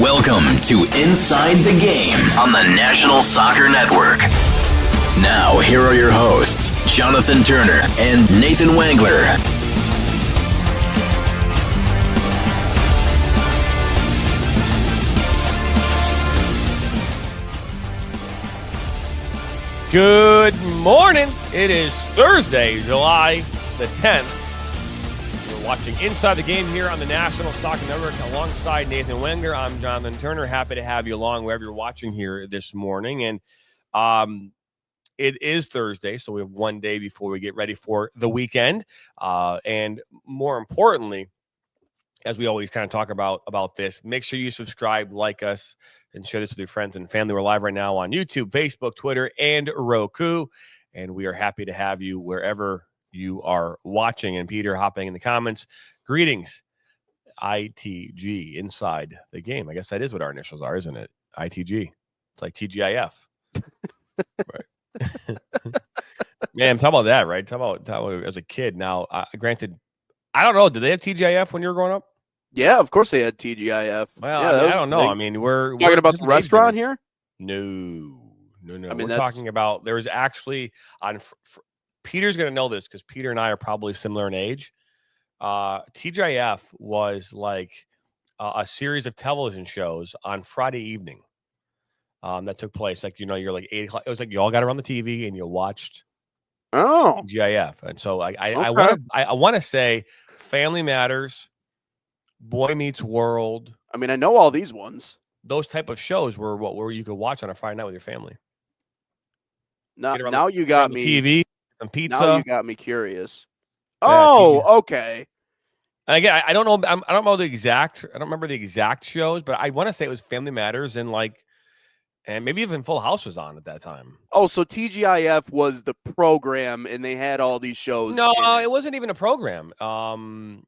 Welcome to Inside the Game on the National Soccer Network. Now, here are your hosts, Jonathan Turner and Nathan Wangler. Good morning. It is Thursday, July the 10th. You're watching Inside the Game here on the National Soccer Network alongside Nathan Wenger. I'm Jonathan Turner. Happy to have you along wherever you're watching here this morning. And it is Thursday, so we have one day before we get ready for the weekend. And more importantly, as we always kind of talk about this, make sure you subscribe, like us, and share this with your friends and family. We're live right now on YouTube, Facebook, Twitter, and Roku. And we are happy to have you wherever you are watching. And Peter hopping in the comments. Greetings, ITG, Inside the Game. I guess that is what our initials are, isn't it? ITG. It's like TGIF. Right. Man, talk about that, right? Talk about as a kid. Now, granted, I don't know. Did they have TGIF when you were growing up? Yeah, of course they had TGIF. Well, yeah, I don't know. I mean, we're talking about the restaurant here? No. I mean, we're talking about there was actually on Peter's going to know this because Peter and I are probably similar in age. TGIF was like a series of television shows on Friday evening that took place. Like, you're like 8 o'clock. It was like you all got around the TV and you watched TGIF. And so I want to say Family Matters, Boy Meets World. I mean, I know all these ones. Those type of shows were where you could watch on a Friday night with your family. Now you got me. TV, some pizza. Now you got me curious. Oh, okay. And again, I don't know. I don't know the exact. I don't remember the exact shows, but I want to say it was Family Matters and maybe even Full House was on at that time. Oh, so TGIF was the program, and they had all these shows. No, it wasn't even a program. It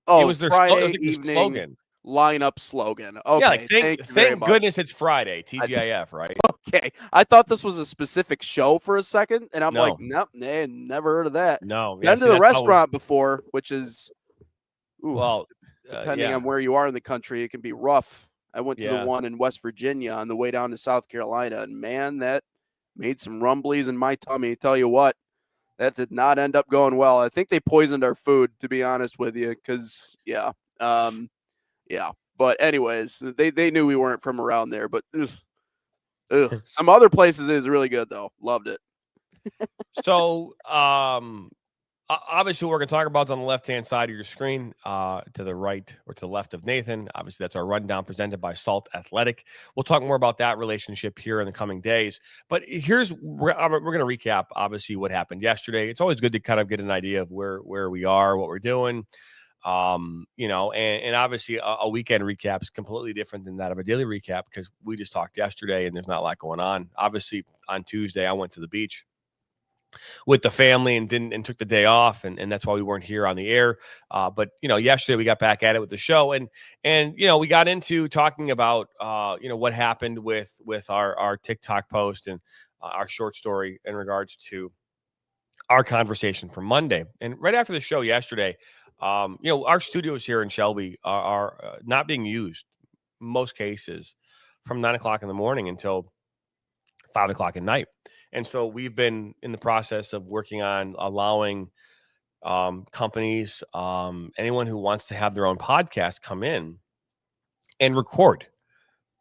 was their Friday evening slogan. Lineup slogan. Okay, yeah, thank goodness it's Friday. TGIF, right? Okay, I thought this was a specific show for a second, and I'm like, nope, never heard of that. No, been to the restaurant before, which is, depending on where you are in the country, it can be rough. I went to the one in West Virginia on the way down to South Carolina, and man, that made some rumblies in my tummy. Tell you what, that did not end up going well. I think they poisoned our food, to be honest with you, because But anyways, they knew we weren't from around there. But some other places is really good though. Loved it. So obviously, what we're going to talk about is on the left-hand side of your screen, to the right or to the left of Nathan. Obviously, that's our rundown presented by Salt Athletic. We'll talk more about that relationship here in the coming days. But we're going to recap, obviously, what happened yesterday. It's always good to kind of get an idea of where we are, what we're doing. And obviously a weekend recap is completely different than that of a daily recap because we just talked yesterday and there's not a lot going on. Obviously, on Tuesday, I went to the beach with the family and took the day off. And that's why we weren't here on the air. But yesterday we got back at it with the show and we got into talking about, what happened with our TikTok post and our short story in regards to our conversation from Monday. And right after the show yesterday, our studios here in Shelby are not being used in most cases from 9 o'clock in the morning until 5 o'clock at night. And so we've been in the process of working on allowing companies, anyone who wants to have their own podcast come in and record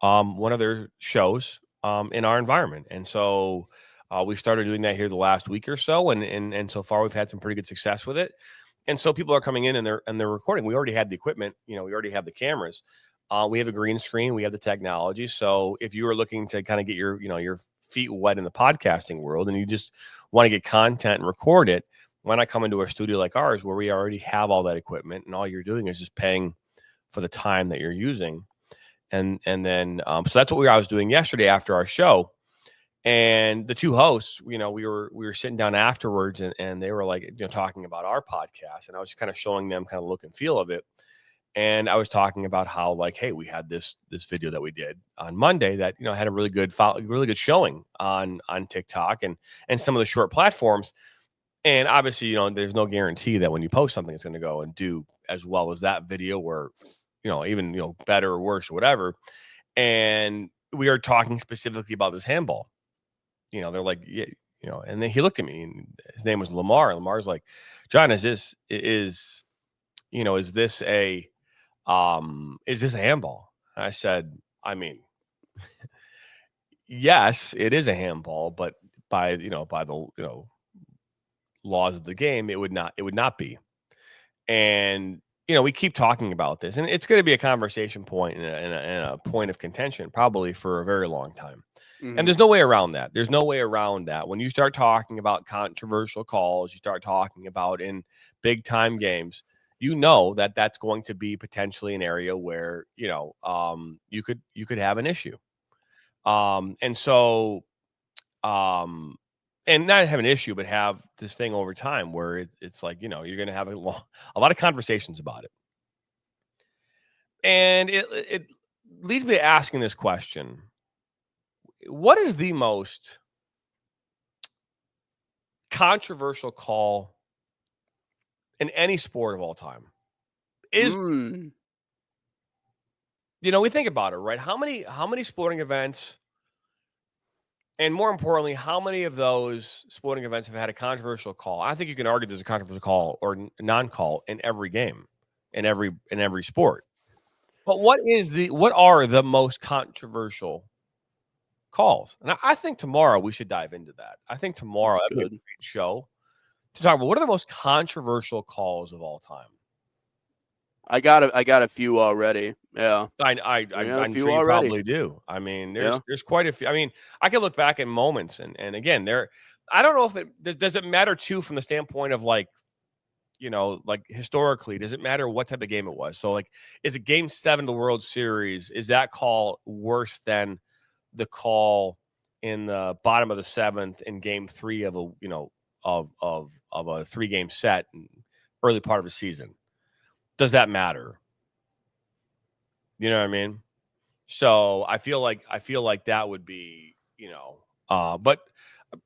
one of their shows in our environment. And so we started doing that here the last week or so. And so far we've had some pretty good success with it. And so people are coming in and they're recording. We already had the equipment, we already have the cameras. We have a green screen, we have the technology. So if you are looking to kind of get your feet wet in the podcasting world and you just want to get content and record it, why not come into a studio like ours where we already have all that equipment and all you're doing is just paying for the time that you're using. And then so that's what I was doing yesterday after our show. And the two hosts, we were sitting down afterwards and they were like, talking about our podcast. And I was just kind of showing them kind of look and feel of it. And I was talking about how hey, we had this video that we did on Monday that, had a really good showing on TikTok and some of the short platforms. And obviously, there's no guarantee that when you post something, it's going to go and do as well as that video or, even, better or worse or whatever. And we are talking specifically about this handball. They're like, yeah, and then he looked at me, and his name was Lamar. Lamar's like, John, is this a handball? And I said, I mean, yes, it is a handball, but by the laws of the game, it would not be. And we keep talking about this, and it's going to be a conversation point and a point of contention probably for a very long time. Mm-hmm. And there's no way around that. There's no way around that. When you start talking about controversial calls, you start talking about in big time games, that that's going to be potentially an area where you could have an issue. And so and not have an issue, but have this thing over time where it's like, you're going to have a lot of conversations about it. And it leads me to asking this question. What is the most controversial call in any sport of all time? We think about it, right? How many sporting events, and more importantly, how many of those sporting events have had a controversial call? I think you can argue there's a controversial call or non-call in every game, in every sport. But what are the most controversial calls? And I think tomorrow we should dive into that. I think tomorrow that'd be a great show to talk about what are the most controversial calls of all time. I got a few already. Yeah, I'm sure you probably do. I mean, there's quite a few. I mean, I can look back at moments, and again, I don't know if does it matter too from the standpoint of like historically, does it matter what type of game it was? So like, is it Game 7 of the World Series? Is that call worse than the call in the bottom of the 7th in Game 3 of a of a 3-game set in early part of a season? Does that matter? You know what I mean? So I feel like that would be, but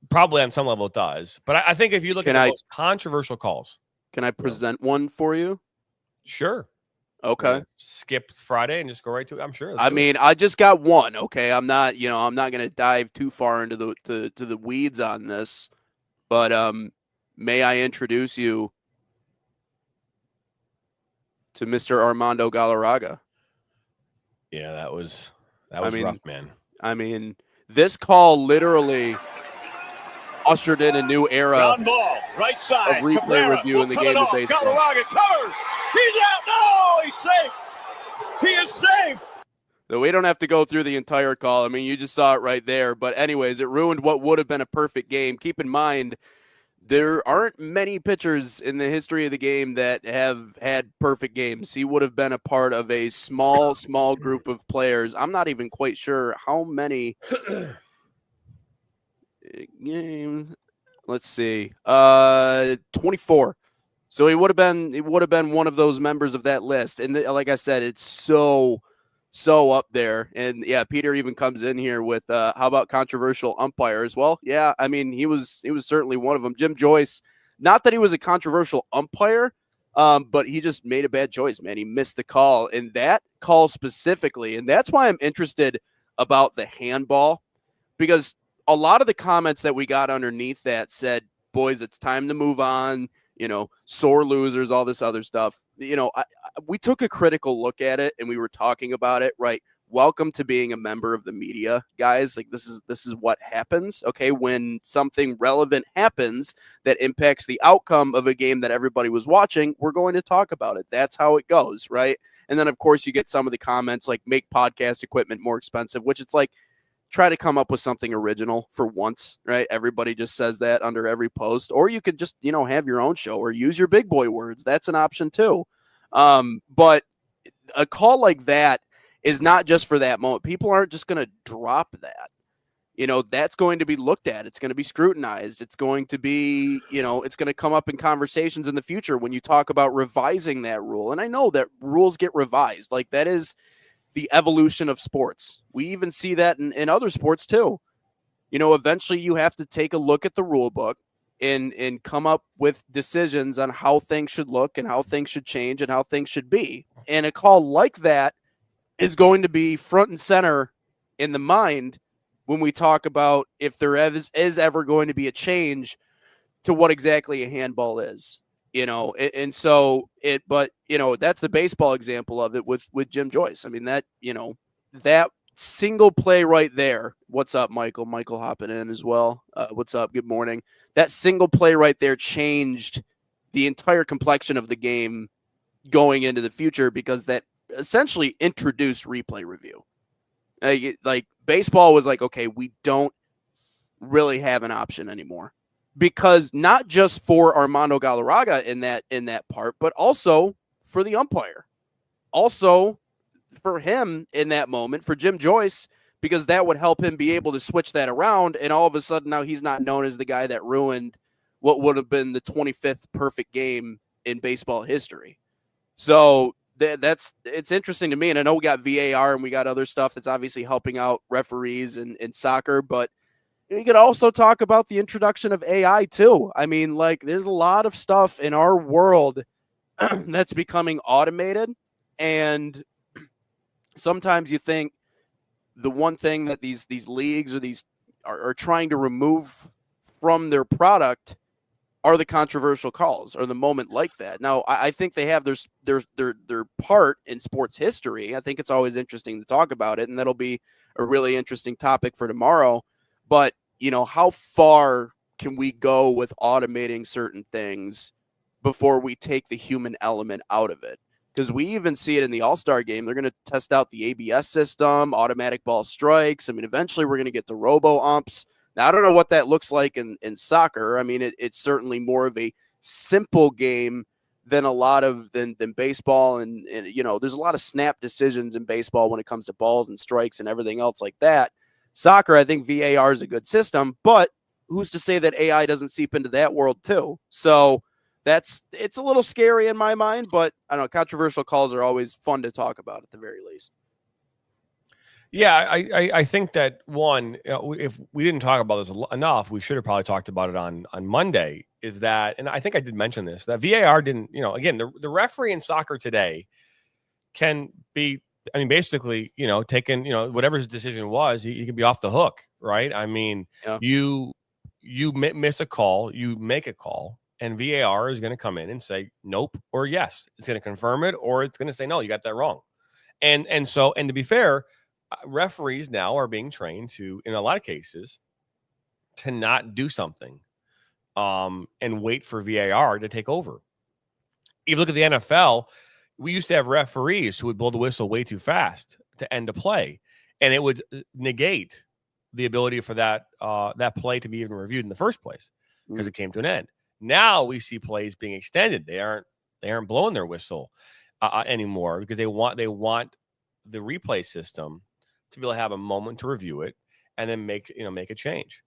probably on some level it does. But I think if you look at the most controversial calls. Can I present one for you? Sure. Okay. Skip Friday and just go right to it. I'm sure. I just got one. Okay. I'm not going to dive too far into the weeds on this, but may I introduce you to Mr. Armando Galarraga? Yeah, that was rough, man. I mean, this call literally ushered in a new era Ground ball, right side. of replay review in the game of baseball. Galarraga covers. He's out. No, he's safe. He is safe. So we don't have to go through the entire call. I mean, you just saw it right there. But anyways, it ruined what would have been a perfect game. Keep in mind, there aren't many pitchers in the history of the game that have had perfect games. He would have been a part of a small group of players. I'm not even quite sure how many games. Let's see. 24. So he would have been one of those members of that list. And like I said, it's so up there. And yeah, Peter even comes in here with how about controversial umpires? Well, yeah, I mean, he was certainly one of them. Jim Joyce, not that he was a controversial umpire, but he just made a bad choice, man. He missed the call, and that call specifically, and that's why I'm interested about the handball, because a lot of the comments that we got underneath that said, boys, it's time to move on, sore losers, all this other stuff. We took a critical look at it and we were talking about it, right? Welcome to being a member of the media, guys. Like this is what happens. Okay. When something relevant happens that impacts the outcome of a game that everybody was watching, we're going to talk about it. That's how it goes. Right. And then of course you get some of the comments like make podcast equipment more expensive, which it's like, try to come up with something original for once, right? Everybody just says that under every post, or you could just, have your own show or use your big boy words. That's an option too. But a call like that is not just for that moment. People aren't just going to drop that. That's going to be looked at. It's going to be scrutinized. It's going to be, it's going to come up in conversations in the future when you talk about revising that rule. And I know that rules get revised. Like that is the evolution of sports. We even see that in other sports too. Eventually you have to take a look at the rule book and come up with decisions on how things should look and how things should change and how things should be. And a call like that is going to be front and center in the mind when we talk about if there is ever going to be a change to what exactly a handball is, and so but that's the baseball example of it with Jim Joyce. I mean, that single play right there. What's up, Michael? Michael hopping in as well. What's up? Good morning. That single play right there changed the entire complexion of the game going into the future, because that essentially introduced replay review. Like baseball was like, okay, we don't really have an option anymore, because not just for Armando Galarraga in that part, but also for the umpire, also for him in that moment, for Jim Joyce, because that would help him be able to switch that around. And all of a sudden now he's not known as the guy that ruined what would have been the 25th perfect game in baseball history. So it's interesting to me. And I know we got VAR and we got other stuff that's obviously helping out referees in soccer, but you could also talk about the introduction of AI too. I mean, like, there's a lot of stuff in our world that's becoming automated, and sometimes you think the one thing that these leagues or these are trying to remove from their product are the controversial calls, or the moment like that. Now, I think they have their part in sports history. I think it's always interesting to talk about it, and that'll be a really interesting topic for tomorrow. But, how far can we go with automating certain things before we take the human element out of it? Because we even see it in the All-Star game. They're going to test out the ABS system, automatic ball strikes. I mean, eventually we're going to get to robo-umps. Now, I don't know what that looks like in soccer. I mean, it's certainly more of a simple game than a lot of than baseball. And, there's a lot of snap decisions in baseball when it comes to balls and strikes and everything else like that. Soccer, I think VAR is a good system, but who's to say that AI doesn't seep into that world too? So it's a little scary in my mind, but I don't know, controversial calls are always fun to talk about at the very least. Yeah, I think that one, if we didn't talk about this enough, we should have probably talked about it on Monday, is that, and I think I did mention this, that VAR didn't, again, the referee in soccer today can be, I mean, basically, taking, whatever his decision was, he can be off the hook, right? I mean, yeah. You miss a call, you make a call, and VAR is going to come in and say nope or yes. It's going to confirm it, or it's going to say no, you got that wrong. And to be fair, referees now are being trained to, in a lot of cases, to not do something and wait for VAR to take over. If you look at the NFL, we used to have referees who would blow the whistle way too fast to end a play, and it would negate the ability for that play to be even reviewed in the first place because it came to an end. Now we see plays being extended. They aren't blowing their whistle anymore, because they want the replay system to be able to have a moment to review it and then make a change.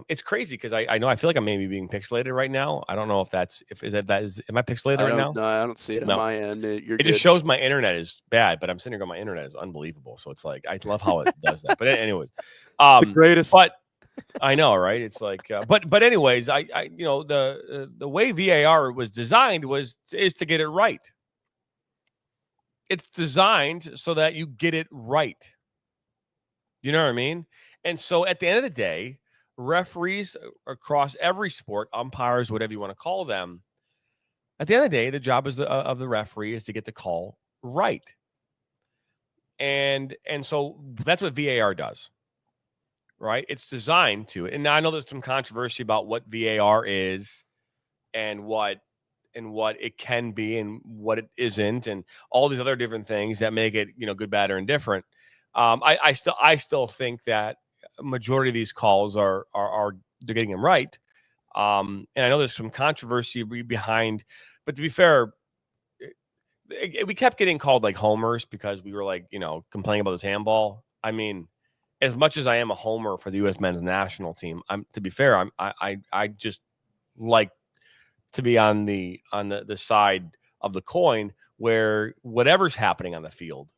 It's crazy because I know I feel like I'm maybe being pixelated right now. I don't know if am I pixelated right now? No, I don't see it on my end. It just shows my internet is bad, but I'm sitting here going, my internet is unbelievable. So it's like, I love how it does that. But anyways, the greatest. But I know, right? It's like, but anyways, the way VAR was designed is to get it right. It's designed so that you get it right. You know what I mean? And so at the end of the day, referees across every sport, umpires, whatever you want to call them, at the end of the day, the job of the referee is to get the call right. And so that's what VAR does, right? It's designed to. And now I know there's some controversy about what VAR is and what it can be and what it isn't, and all these other different things that make it, good, bad, or indifferent. I still think that a majority of these calls are they're getting them right. And I know there's some controversy behind, but to be fair, we kept getting called like homers because we were like, complaining about this handball. I mean, as much as I am a homer for the U.S. men's national team, to be fair, I just like to be on the side of the coin where whatever's happening on the field,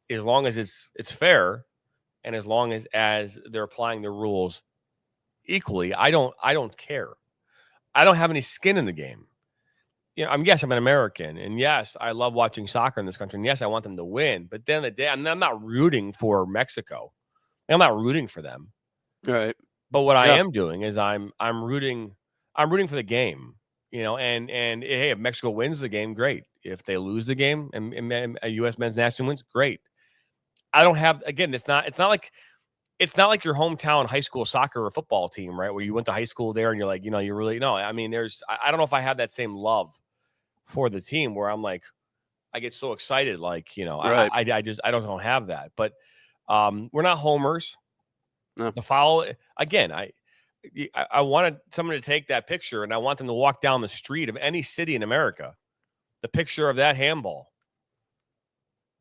as long as it's fair, and as long as they're applying the rules equally, I don't care. I don't have any skin in the game. yes, I'm an American, and yes, I love watching soccer in this country, and yes, I want them to win. But at the end of the day, I'm not rooting for Mexico. I'm not rooting for them. Right. But what I am doing is I'm rooting for the game, and hey, if Mexico wins the game, great. If they lose the game and a U.S. men's national wins, great. I don't have, again, it's not like your hometown high school soccer or football team, right? Where you went to high school there and you're like, you really, no, I mean, I don't know if I have that same love for the team where I'm like, I get so excited. Like, right. I don't have that, but we're not homers. No. The foul, again, I wanted someone to take that picture and I want them to walk down the street of any city in America, the picture of that handball,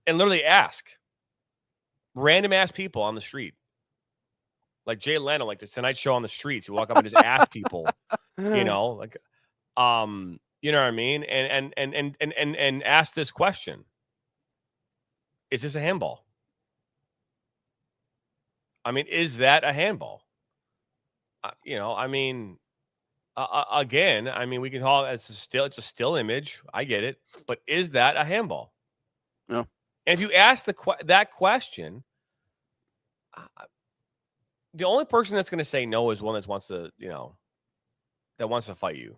and literally random ass people on the street. Like Jay Leno, like the Tonight Show on the streets. You walk up and just ask people, you know what I mean? And ask this question. Is this a handball? I mean, is that a handball? Again, I mean, we can call it, it's a still image. I get it. But is that a handball? No. And if you ask that question, the only person that's going to say no is one that wants to, that wants to fight you.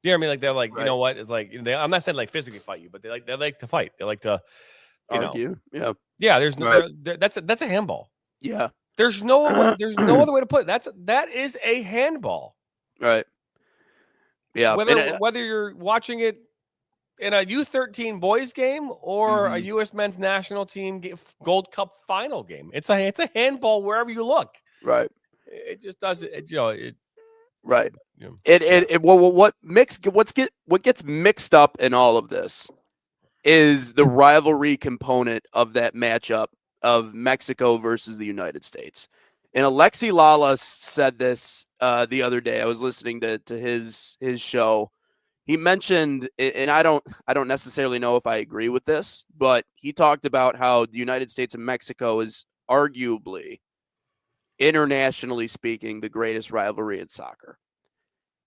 You know what I mean? Like, they're like, right. You know what? It's like, I'm not saying like physically fight you, but they like to fight. They like to argue. Yeah. Yeah. There's no, right. That's a handball. Yeah. There's no other way to put it. That is a handball. Right. Yeah. Whether you're watching it in a U13 boys game or a U.S. men's national team Gold Cup final game, it's a handball wherever you look. Right. It just does it. Right. What gets mixed up in all of this is the rivalry component of that matchup of Mexico versus the United States. And Alexi Lalas said this the other day. I was listening to his show. He mentioned, and I don't necessarily know if I agree with this, but he talked about how the United States and Mexico is arguably, internationally speaking, the greatest rivalry in soccer.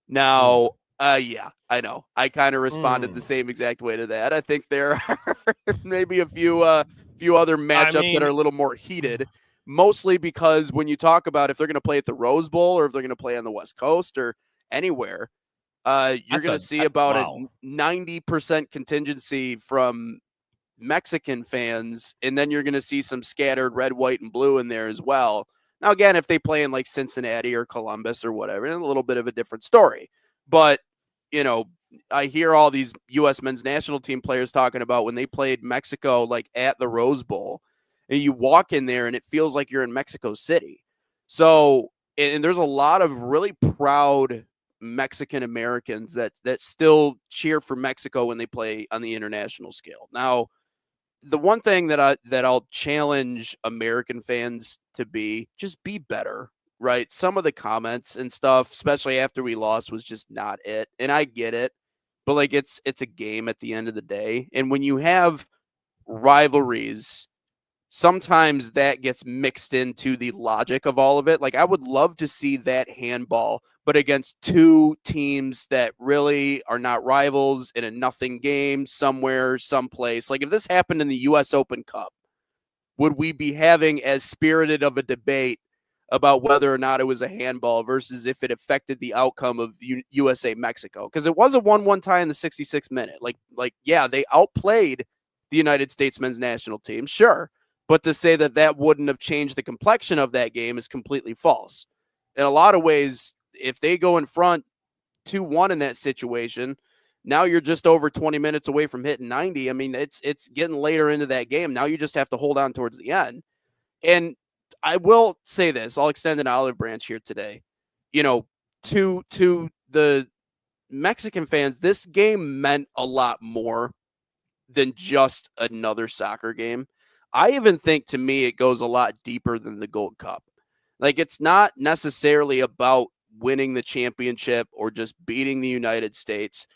Now, yeah, I know. I kind of responded the same exact way to that. I think there are maybe a few other matchups that are a little more heated, mostly because when you talk about if they're going to play at the Rose Bowl or if they're going to play on the West Coast or anywhere, you're going to see about a 90% contingency from Mexican fans, and then you're going to see some scattered red, white, and blue in there as well. Now, again, if they play in like Cincinnati or Columbus or whatever, a little bit of a different story. But, I hear all these U.S. men's national team players talking about when they played Mexico, like at the Rose Bowl, and you walk in there and it feels like you're in Mexico City. So, and there's a lot of really proud Mexican Americans that still cheer for Mexico when they play on the international scale. Now, the one thing that I'll challenge American fans to just be better, right? Some of the comments and stuff, especially after we lost, was just not it. And I get it, but like it's a game at the end of the day. And when you have rivalries, sometimes that gets mixed into the logic of all of it. Like I would love to see that handball, but against two teams that really are not rivals in a nothing game somewhere, someplace. Like if this happened in the U.S. Open Cup, would we be having as spirited of a debate about whether or not it was a handball versus if it affected the outcome of USA-Mexico? Because it was a 1-1 tie in the 66th minute. Like, yeah, they outplayed the United States men's national team, sure. But to say that wouldn't have changed the complexion of that game is completely false. In a lot of ways, if they go in front 2-1 in that situation, now you're just over 20 minutes away from hitting 90. I mean, it's getting later into that game. Now you just have to hold on towards the end. And I will say this, I'll extend an olive branch here today. To the Mexican fans, this game meant a lot more than just another soccer game. I even think, to me, it goes a lot deeper than the Gold Cup. Like, it's not necessarily about winning the championship or just beating the United States.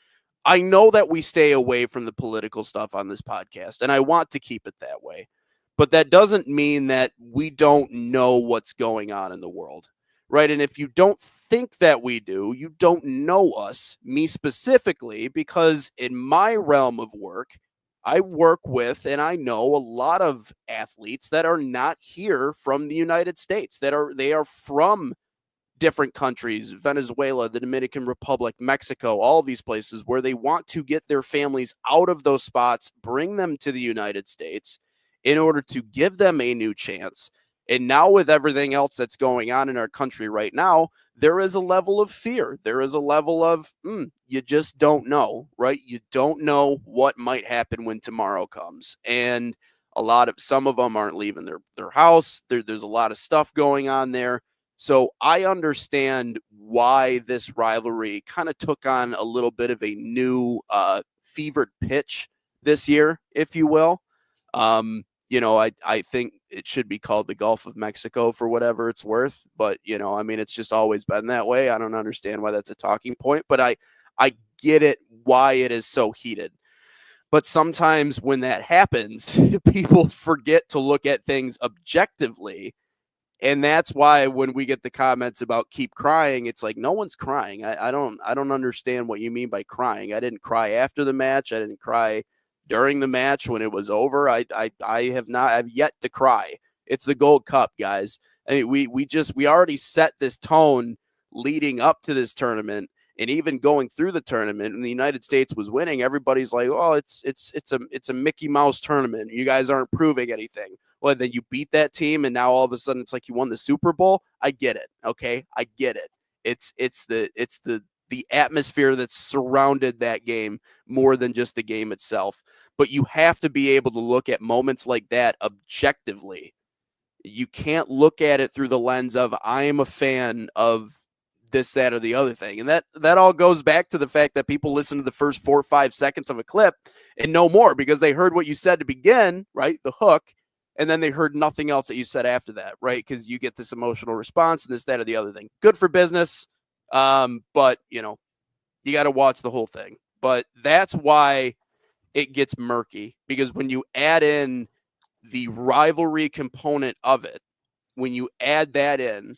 I know that we stay away from the political stuff on this podcast, and I want to keep it that way. But that doesn't mean that we don't know what's going on in the world, right? And if you don't think that we do, you don't know us, me specifically, because in my realm of work, I work with and I know a lot of athletes that are not here from the United States, they are from different countries, Venezuela, the Dominican Republic, Mexico, all these places where they want to get their families out of those spots, bring them to the United States in order to give them a new chance. And now, with everything else that's going on in our country right now, there is a level of fear. There is a level of, you just don't know, right? You don't know what might happen when tomorrow comes. And some of them aren't leaving their house. There's a lot of stuff going on there. So I understand why this rivalry kind of took on a little bit of a new fevered pitch this year, if you will. I think it should be called the Gulf of Mexico for whatever it's worth. But, it's just always been that way. I don't understand why that's a talking point, but I get it, why it is so heated. But sometimes when that happens, people forget to look at things objectively. And that's why when we get the comments about keep crying, it's like, no one's crying. I don't understand what you mean by crying. I didn't cry after the match. I didn't cry during the match when it was over. I've yet to cry. It's the Gold Cup, guys. I mean, we already set this tone leading up to this tournament, and even going through the tournament, and the United States was winning. Everybody's like, "Oh, it's a Mickey Mouse tournament. You guys aren't proving anything." Well, then you beat that team, and now all of a sudden it's like you won the Super Bowl. I get it. Okay, I get it. It's the atmosphere that's surrounded that game more than just the game itself. But you have to be able to look at moments like that objectively. You can't look at it through the lens of I am a fan of this, that, or the other thing. And that all goes back to the fact that people listen to the first 4 or 5 seconds of a clip and no more because they heard what you said to begin, right? The hook. And then they heard nothing else that you said after that, right? Because you get this emotional response and this, that, or the other thing. Good for business. But, you got to watch the whole thing. But that's why it gets murky. Because when you add in the rivalry component of it, when you add that in,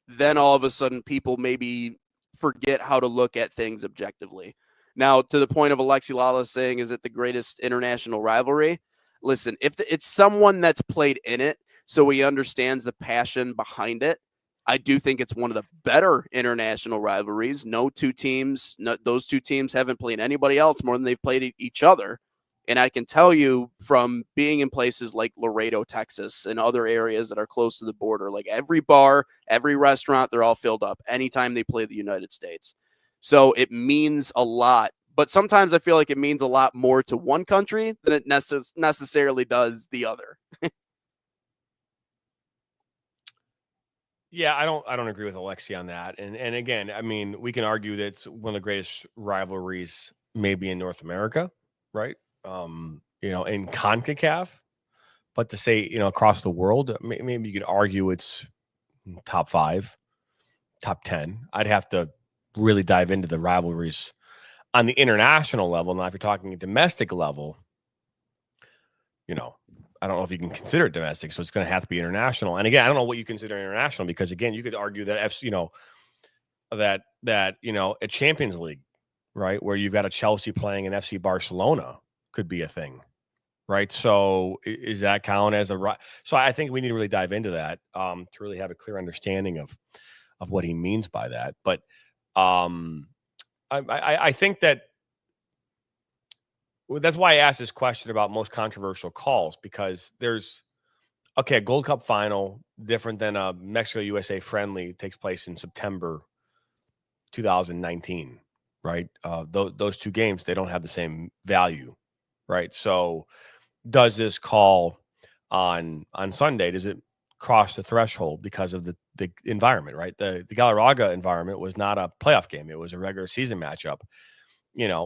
then all of a sudden people maybe forget how to look at things objectively. Now, to the point of Alexi Lala saying, is it the greatest international rivalry? Listen, if it's someone that's played in it, so he understands the passion behind it, I do think it's one of the better international rivalries. Those two teams haven't played anybody else more than they've played each other. And I can tell you from being in places like Laredo, Texas, and other areas that are close to the border, like every bar, every restaurant, they're all filled up anytime they play the United States. So it means a lot. But sometimes I feel like it means a lot more to one country than it necessarily does the other. Yeah, I don't agree with Alexi on that. And again, I mean, we can argue that it's one of the greatest rivalries maybe in North America, right? In CONCACAF, but to say, across the world, maybe you could argue it's top 5, top 10. I'd have to really dive into the rivalries on the international level. Now, if you're talking a domestic level, I don't know if you can consider it domestic, so it's going to have to be international. And again, I don't know what you consider international because again, you could argue that a Champions League, right, where you've got a Chelsea playing an FC Barcelona could be a thing, right? So is that count as a? So I think we need to really dive into that to really have a clear understanding of what he means by that. But I think that. That's why I asked this question about most controversial calls, because there's a Gold Cup final different than a Mexico-USA friendly takes place in September 2019, right? Those two games, they don't have the same value, right? So does this call on Sunday, does it cross the threshold because of the environment, right? The Galarraga environment was not a playoff game. It was a regular season matchup.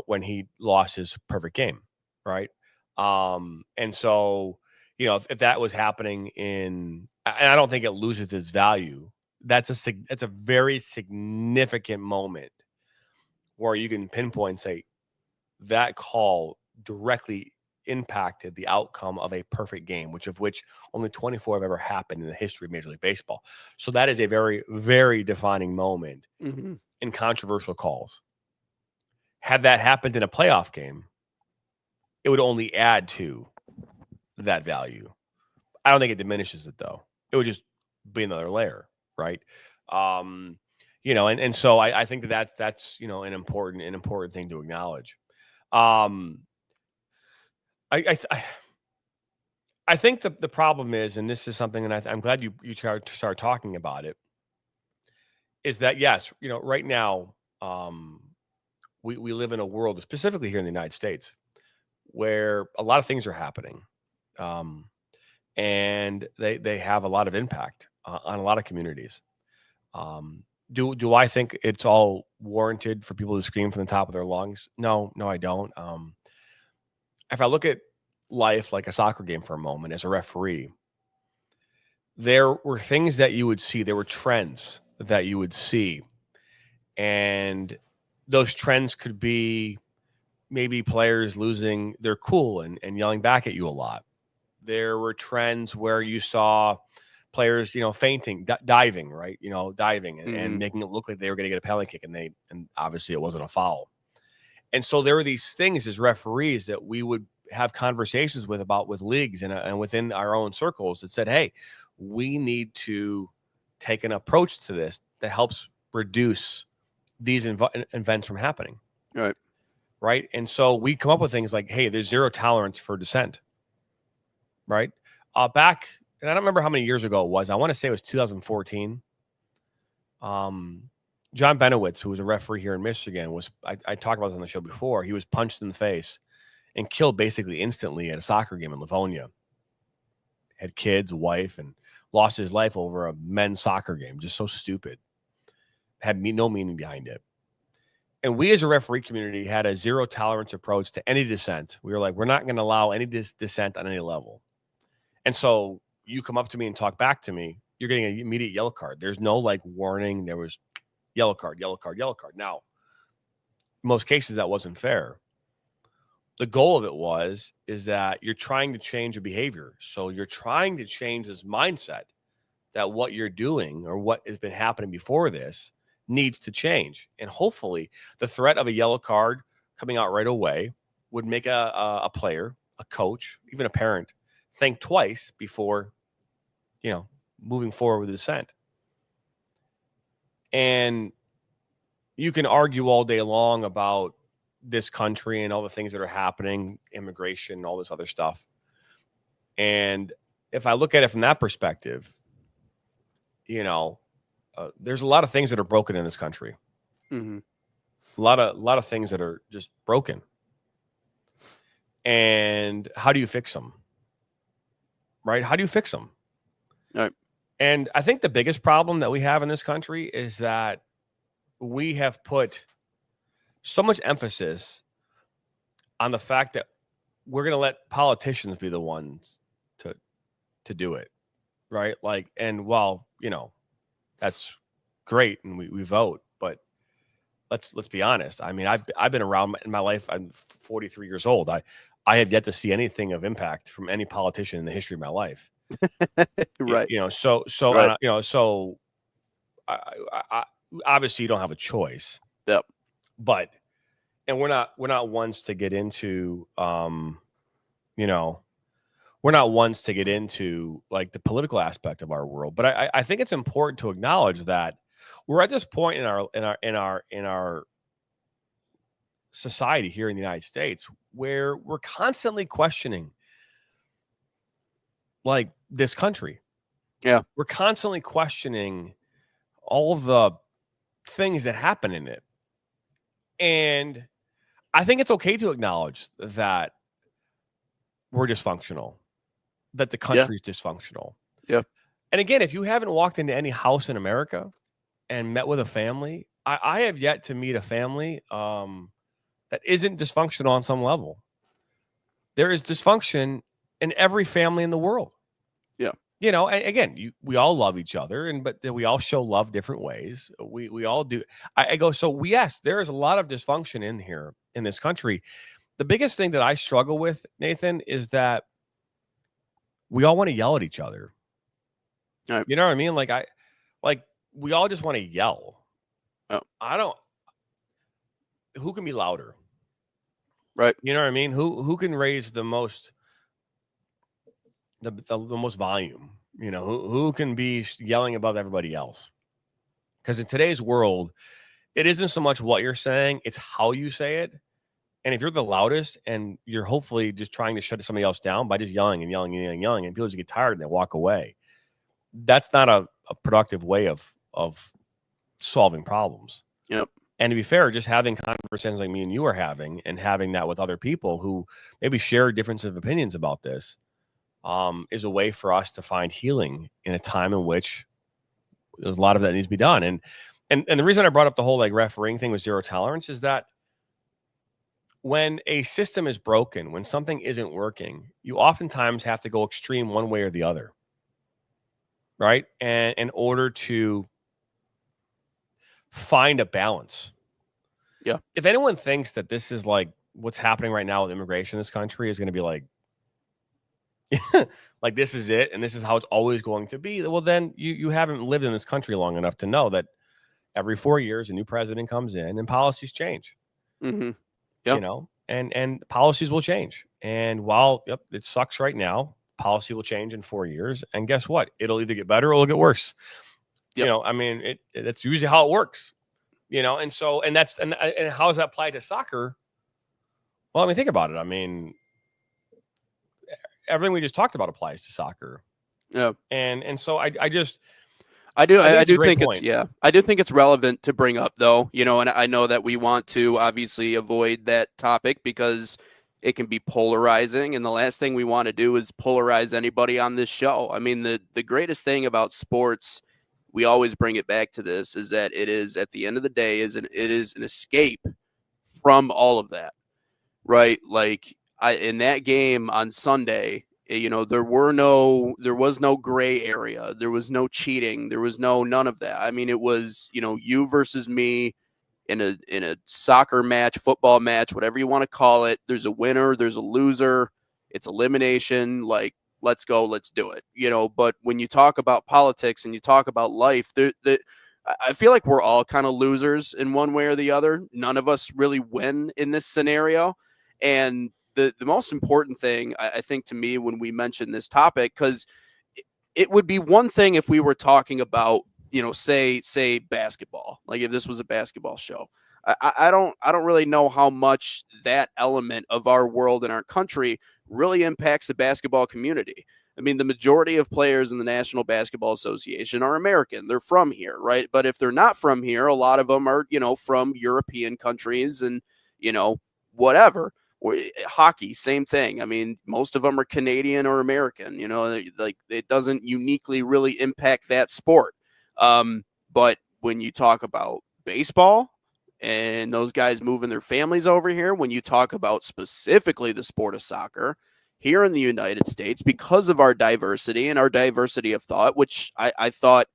When he lost his perfect game, right? And so, if that was happening and I don't think it loses its value, that's a very significant moment where you can pinpoint and say that call directly impacted the outcome of a perfect game, which only 24 have ever happened in the history of Major League Baseball. So that is a very, very defining moment in controversial calls. Had that happened in a playoff game, it would only add to that value. I don't think it diminishes it, though. It would just be another layer, right? And so I think that's an important thing to acknowledge. I think the problem is, and this is something that I'm glad you start talking about it, is that yes, right now we live in a world, specifically here in the United States, where a lot of things are happening, and they have a lot of impact on a lot of communities. Do I think it's all warranted for people to scream from the top of their lungs? No, I don't. If I look at life like a soccer game for a moment as a referee, there were things that you would see. There were trends that you would see. And those trends could be maybe players losing their cool and yelling back at you a lot. There were trends where you saw players, fainting, diving, right? Diving and making it look like they were going to get a penalty kick, and obviously it wasn't a foul. And so there were these things as referees that we would have conversations with leagues and within our own circles that said, hey, we need to take an approach to this that helps reduce these events from happening. Right. And so we come up with things like, hey, there's zero tolerance for dissent. Right. Back, and I don't remember how many years ago it was. I want to say it was 2014. John Benowitz, who was a referee here in Michigan, I talked about this on the show before. He was punched in the face and killed basically instantly at a soccer game in Livonia. Had kids, a wife, and lost his life over a men's soccer game. Just so stupid. Had no meaning behind it. And we as a referee community had a zero tolerance approach to any dissent. We were like, we're not going to allow any dissent on any level. And so you come up to me and talk back to me, you're getting an immediate yellow card. There's no warning. There was yellow card, yellow card, yellow card. Now, in most cases, that wasn't fair. The goal of it is that you're trying to change a behavior. So you're trying to change this mindset that what you're doing or what has been happening before this needs to change. And hopefully the threat of a yellow card coming out right away would make a player, a coach, even a parent think twice before, moving forward with the dissent. And you can argue all day long about this country and all the things that are happening, immigration, all this other stuff. And if I look at it from that perspective, there's a lot of things that are broken in this country. A lot of things that are just broken. And how do you fix them? Right? How do you fix them? Right. And I think the biggest problem that we have in this country is that we have put so much emphasis on the fact that we're going to let politicians be the ones to do it. Right. That's great. And we vote, but let's be honest. I mean, I've been around in my life. I'm 43 years old. I have yet to see anything of impact from any politician in the history of my life. Right. So I obviously you don't have a choice. Yep. But, and we're not ones to get into, we're not ones to get into like the political aspect of our world. But I think it's important to acknowledge that we're at this point in our society here in the United States where we're constantly questioning like this country. Yeah. We're constantly questioning all the things that happen in it. And I think it's okay to acknowledge that we're dysfunctional, that the country is dysfunctional. Yeah. And again, if you haven't walked into any house in America and met with a family, I have yet to meet a family that isn't dysfunctional on some level. There is dysfunction in every family in the world. Yeah. Again, we all love each other, but we all show love different ways. We all do. I go, so yes, there is a lot of dysfunction in here in this country, the biggest thing that I struggle with, Nathan, is that we all want to yell at each other. Right. You know what I mean? Like we all just want to yell. Oh. Who can be louder? Right. You know what I mean? Who can raise the most the most volume? You know, who can be yelling above everybody else? Because in today's world, it isn't so much what you're saying, it's how you say it. And if you're the loudest and you're hopefully just trying to shut somebody else down by just yelling and yelling and yelling and yelling, and people just get tired and they walk away, that's not a productive way of solving problems. Yep. And to be fair, just having conversations like me and you are having, and having that with other people who maybe share differences of opinions about this, is a way for us to find healing in a time in which there's a lot of that needs to be done. And the reason I brought up the whole like refereeing thing with zero tolerance is that when a system is broken, when something isn't working, you oftentimes have to go extreme one way or the other, right? And in order to find a balance. Yeah. If anyone thinks that this is like what's happening right now with immigration in this country is going to be like, like this is it and this is how it's always going to be, well, then you haven't lived in this country long enough to know that every 4 years a new president comes in and policies change. Mm-hmm. Yep. You know, and policies will change. And while it sucks right now, policy will change in 4 years. And guess what? It'll either get better or it'll get worse. Yep. You know, I mean, that's usually how it works. You know, and so and how does that apply to soccer? Well, I mean, think about it. I mean, everything we just talked about applies to soccer. Yeah. And so I do think it's relevant to bring up, though, you know, and I know that we want to obviously avoid that topic because it can be polarizing. And the last thing we want to do is polarize anybody on this show. I mean, the greatest thing about sports, we always bring it back to this, is that it is, at the end of the day, it is an escape from all of that, right? Like in that game on Sunday, you know, there was no gray area. There was no cheating. There was none of that. I mean, it was, you know, you versus me in a soccer match, football match, whatever you want to call it. There's a winner, there's a loser. It's elimination. Like, let's go, let's do it. You know, but when you talk about politics and you talk about life, I feel like we're all kind of losers in one way or the other. None of us really win in this scenario. And the most important thing, I think, to me, when we mention this topic, because it would be one thing if we were talking about, you know, say basketball, like if this was a basketball show. I don't really know how much that element of our world and our country really impacts the basketball community. I mean, the majority of players in the National Basketball Association are American. They're from here, right? But if they're not from here, a lot of them are, you know, from European countries and, you know, whatever. Or hockey, same thing. I mean, most of them are Canadian or American, you know, like it doesn't uniquely really impact that sport. But when you talk about baseball and those guys moving their families over here, when you talk about specifically the sport of soccer here in the United States, because of our diversity and our diversity of thought, which I thought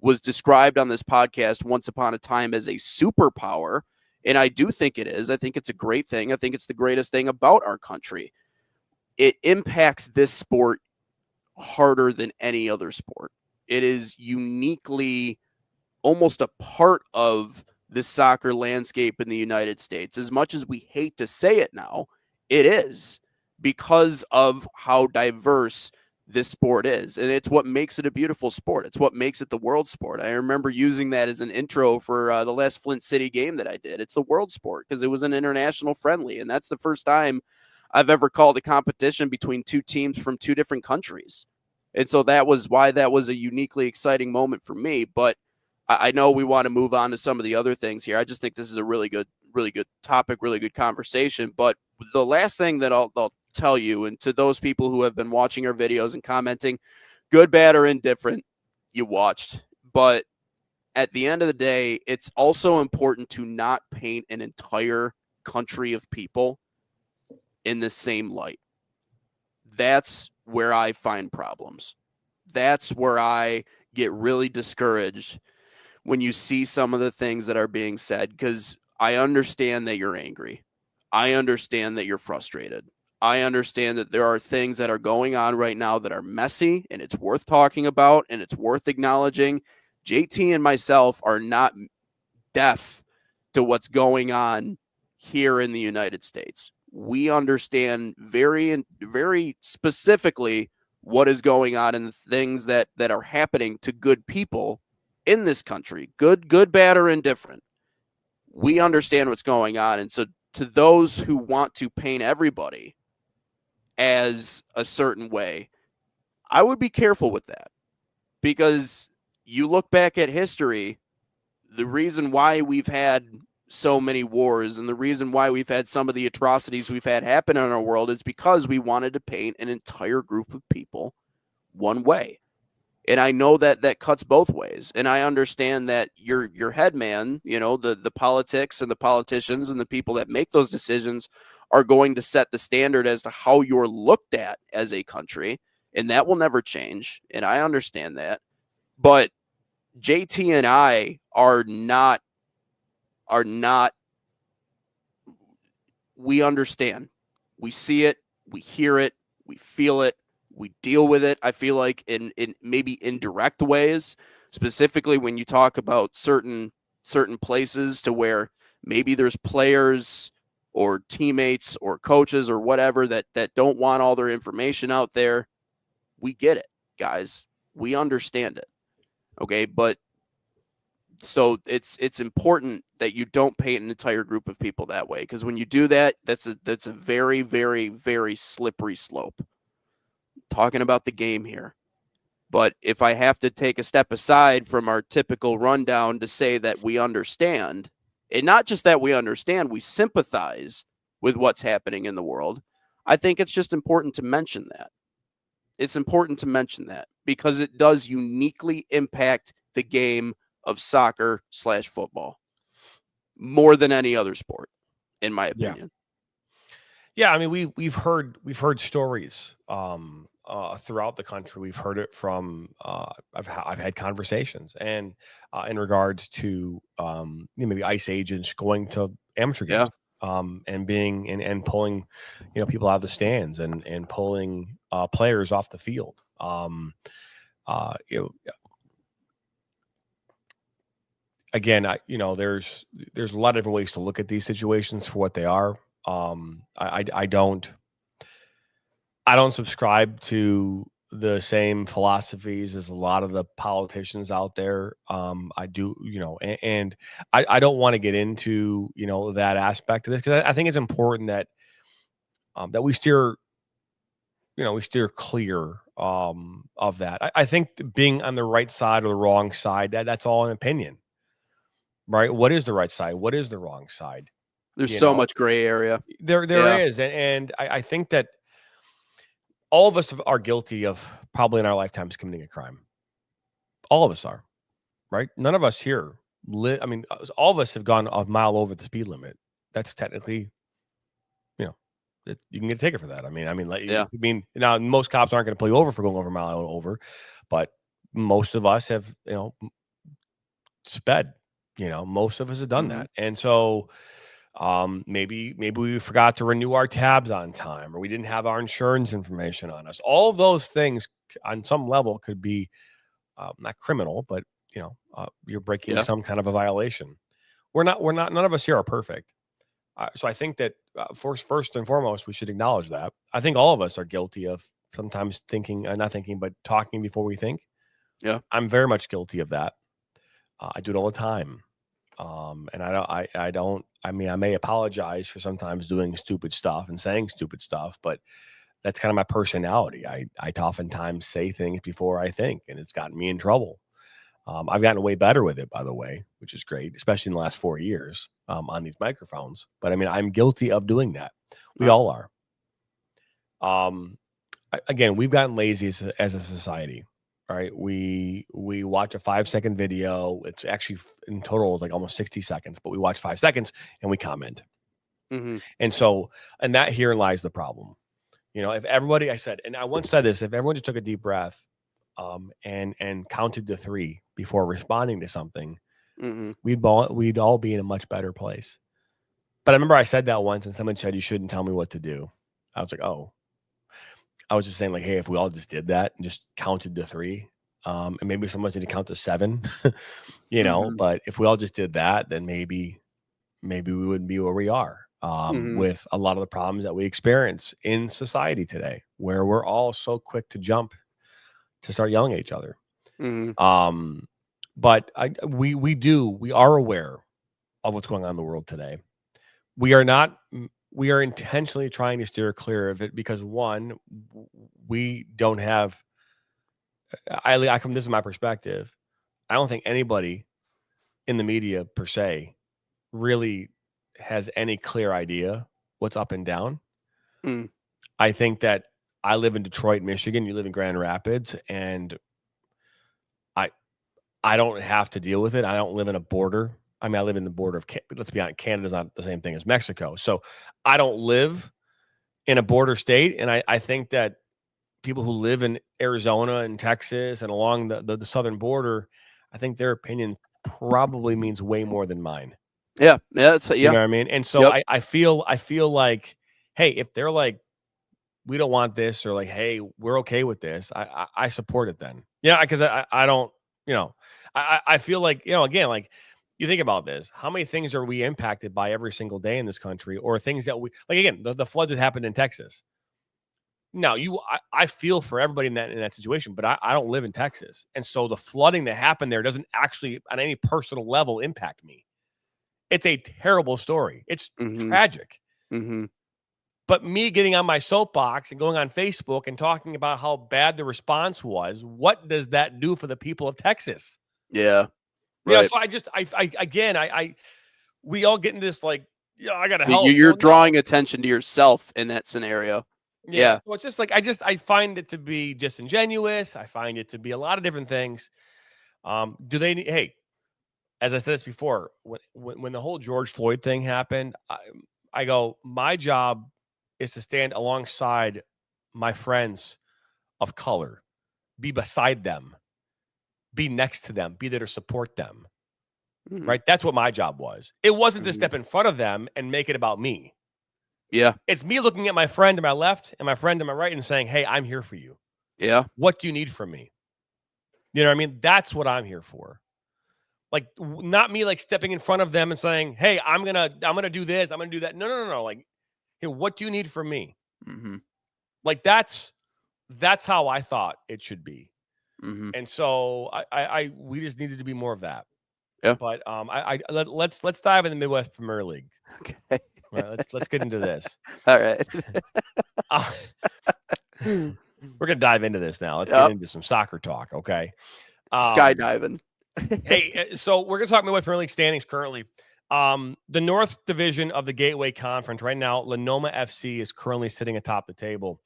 was described on this podcast once upon a time as a superpower. And I do think it is. I think it's a great thing. I think it's the greatest thing about our country. It impacts this sport harder than any other sport. It is uniquely almost a part of the soccer landscape in the United States. As much as we hate to say it now, it is, because of how diverse this sport is. And it's what makes it a beautiful sport. It's what makes it the world sport. I remember using that as an intro for the last Flint City game that I did. It's the world sport because it was an international friendly. And that's the first time I've ever called a competition between two teams from two different countries. And so that was why that was a uniquely exciting moment for me. But I know we want to move on to some of the other things here. I just think this is a really good topic, really good conversation. But the last thing that I'll tell you, and to those people who have been watching our videos and commenting, good, bad, or indifferent, you watched. But at the end of the day, it's also important to not paint an entire country of people in the same light. That's where I find problems. That's where I get really discouraged when you see some of the things that are being said, because I understand that you're angry. I understand that you're frustrated. I understand that there are things that are going on right now that are messy, and it's worth talking about, and it's worth acknowledging. JT and myself are not deaf to what's going on here in the United States. We understand very, very specifically what is going on and the things that are happening to good people in this country, good, bad, or indifferent. We understand what's going on. And so to those who want to paint everybody as a certain way, I would be careful with that, because you look back at history, the reason why we've had so many wars and the reason why we've had some of the atrocities we've had happen in our world is because we wanted to paint an entire group of people one way. And I know that cuts both ways. And I understand that your head man, the politics and the politicians and the people that make those decisions are going to set the standard as to how you're looked at as a country. And that will never change. And I understand that. But JT and I are not, we understand. We see it, we hear it, we feel it, we deal with it. I feel like in maybe indirect ways, specifically when you talk about certain places to where maybe there's players or teammates or coaches or whatever that don't want all their information out there. We get it, guys. We understand it. Okay, but so it's important that you don't paint an entire group of people that way, because when you do that, that's a very, very, very slippery slope. Talking about the game here. But if I have to take a step aside from our typical rundown to say that we understand, and not just that we understand, we sympathize with what's happening in the world, I think it's just important to mention that. It's important to mention that because it does uniquely impact the game of soccer/football more than any other sport, in my opinion. Yeah, I mean, we've heard stories throughout the country. We've heard it from I've had conversations and in regards to maybe ICE agents going to amateur games, and being and pulling people out of the stands and pulling players off the field. Again, there's a lot of different ways to look at these situations for what they are. I don't subscribe to the same philosophies as a lot of the politicians out there. I do, and I don't want to get into, that aspect of this, because I think it's important that we steer clear of that. I think being on the right side or the wrong side, that's all an opinion, right? What is the right side? What is the wrong side? There's so much gray area. There is. And I think that all of us are guilty of probably in our lifetimes committing a crime. All of us are, right? None of us here all of us have gone a mile over the speed limit. That's technically, you can get a ticket for that. I mean, now most cops aren't going to pull you over for going over a mile over, but most of us have, sped. Most of us have done that, and so maybe we forgot to renew our tabs on time, or we didn't have our insurance information on us. All of those things on some level could be not criminal, but you're breaking some kind of a violation. None of us here are perfect. So I think that first and foremost, we should acknowledge that. I think all of us are guilty of sometimes not thinking, but talking before we think. Yeah. I'm very much guilty of that. I do it all the time. And I may apologize for sometimes doing stupid stuff and saying stupid stuff, but that's kind of my personality. I oftentimes say things before I think, and it's gotten me in trouble. I've gotten way better with it, by the way, which is great, especially in the last 4 years on these microphones. But I'm guilty of doing that. We all are. Again, we've gotten lazy as a society. Right. We watch a 5-second video. It's actually in total is like almost 60 seconds, but we watch 5 seconds and we comment. Mm-hmm. And that here lies the problem. If everybody, and I once said this, if everyone just took a deep breath and counted to 3 before responding to something, we'd all be in a much better place. But I remember I said that once, and someone said, "You shouldn't tell me what to do." I was like, "Oh." I was just saying, like, hey, if we all just did that and just counted to 3, and maybe someone didn't count to 7, but if we all just did that, then maybe we wouldn't be where we are with a lot of the problems that we experience in society today, where we're all so quick to jump to start yelling at each other. But we are aware of what's going on in the world today. We are intentionally trying to steer clear of it because, one, we don't have, this is my perspective. I don't think anybody in the media per se really has any clear idea what's up and down. I think that I live in Detroit, Michigan. You live in Grand Rapids, and I don't have to deal with it. I don't live in a border. I mean, I live in the border of, let's be honest, Canada's not the same thing as Mexico. So I don't live in a border state. And I think that people who live in Arizona and Texas and along the southern border, I think their opinion probably means way more than mine. Yeah. You know what I mean? And so I feel like, hey, if they're like, we don't want this, or like, hey, we're okay with this, I support it then. Yeah, because I don't, I feel like, again, like, you think about this, how many things are we impacted by every single day in this country, or things that we, like, again, the floods that happened in Texas. Now, I feel for everybody in that situation, but I don't live in Texas. And so the flooding that happened there doesn't actually on any personal level impact me. It's a terrible story. It's tragic. But me getting on my soapbox and going on Facebook and talking about how bad the response was, what does that do for the people of Texas? Yeah. Right. So we all get in this, like, I got to help. You're drawing attention to yourself in that scenario. Yeah. So it's just like, I find it to be disingenuous. I find it to be a lot of different things. Hey, as I said this before, when the whole George Floyd thing happened, I go, my job is to stand alongside my friends of color, be beside them, be next to them, be there to support them. Right? That's what my job was. It wasn't to step in front of them and make it about me. Yeah. It's me looking at my friend to my left and my friend to my right and saying, hey, I'm here for you. Yeah. What do you need from me? You know what I mean? That's what I'm here for. Like, not me like stepping in front of them and saying, hey, I'm gonna do this, I'm gonna do that. No. Like, hey, what do you need from me? Like, that's how I thought it should be. And so we just needed to be more of that. Yeah. But let's dive in the Midwest Premier League. Okay. Right, let's get into this. All right. We're gonna dive into this now. Let's get into some soccer talk. Okay. Skydiving. Hey, so we're gonna talk Midwest Premier League standings currently. The North Division of the Gateway Conference right now, Lenoma FC is currently sitting atop the table.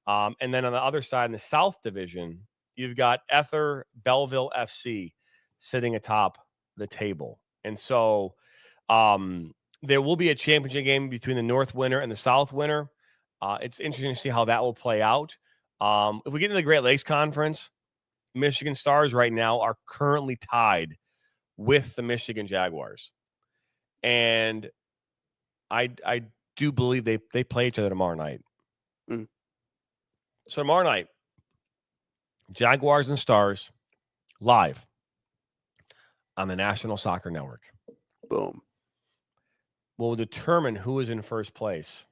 And then on the other side, in the South Division, you've got Ether Belleville FC sitting atop the table. And so there will be a championship game between the North winner and the South winner. It's interesting to see how that will play out. If we get into the Great Lakes Conference, Michigan Stars right now are currently tied with the Michigan Jaguars. And I do believe they play each other tomorrow night. So tomorrow night, Jaguars and Stars live on the National Soccer Network. Boom. Will determine who is in first place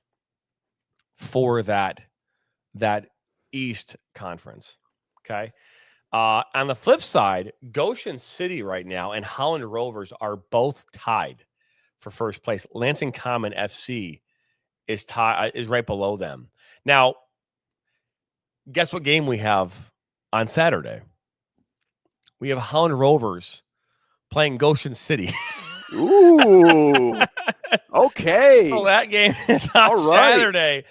for that East Conference. Okay. On the flip side, Goshen City right now and Holland Rovers are both tied for first place. Lansing Common FC is right below them. Now, guess what game we have on Saturday? We have Holland Rovers playing Goshen City. Ooh. Okay. So that game is on Saturday.